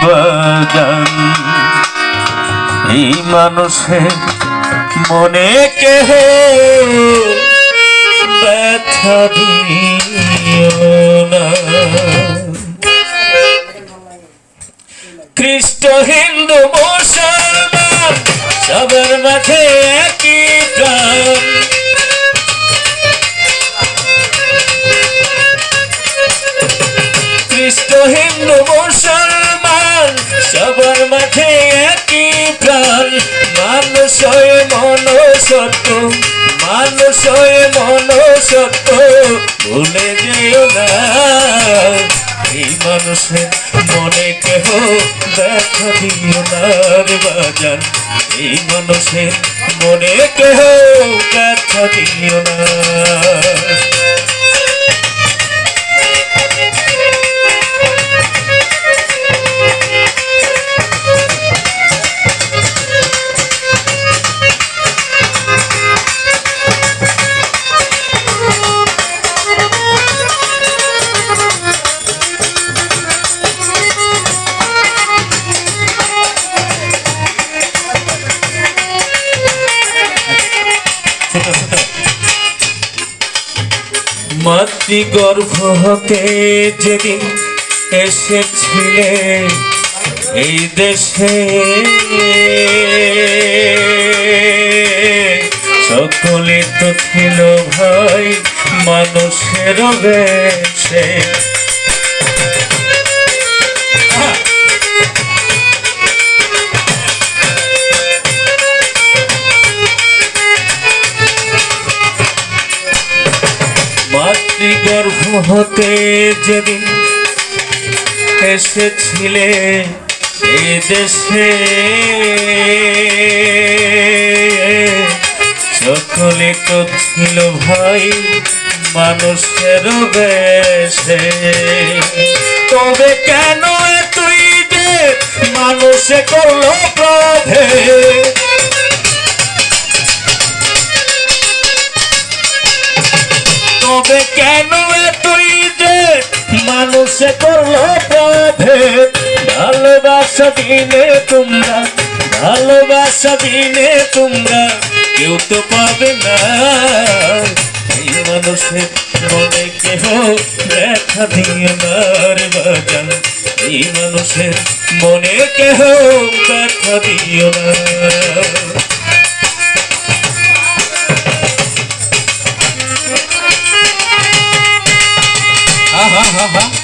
বাজান এই মানুষের মনে কেহ ব্যথা দিও না। খ্রিস্ট হিন্দু মুসলমান সবার মাঝে একই প্রাণ, খ্রিস্ট হিন্দু মুসলমান সবার মাঝে একই প্রাণ। মানুষ হয়ে মনুষ্যত্ব, মানুষ হয়ে মনুষ্যত্ব ভুলে যেও না। এই মানুষের মনে কেহ দেখা দিও না রে বাজান, এই মানুষের মনে কেহ দেখা দিও না। মাতৃ গর্ভ হতে যেদিন এসেছিলে এই দেশে, সকলে তো ছিল ভাই মানুষের বেশে। মাতৃগর্ভ হতে যেদিন এসেছিলে এই দেশে, সকলে তো ছিল ভাই মানুষের বেশে। তবে কেন তুই যে মানুষে করলো প্রভেদ, তবে কেন তুই যে মানুষে করলো প্রভেদ। ভালোবাসা দিলে তোমরা, ভালোবাসা দিলে তোমরা কেউ তো পাবে না। এই মানুষের মনে কেহ দেখা দিও না রে বাজান, এই মানুষের মনে কেহ দেখা দিও না। ha ha ha ha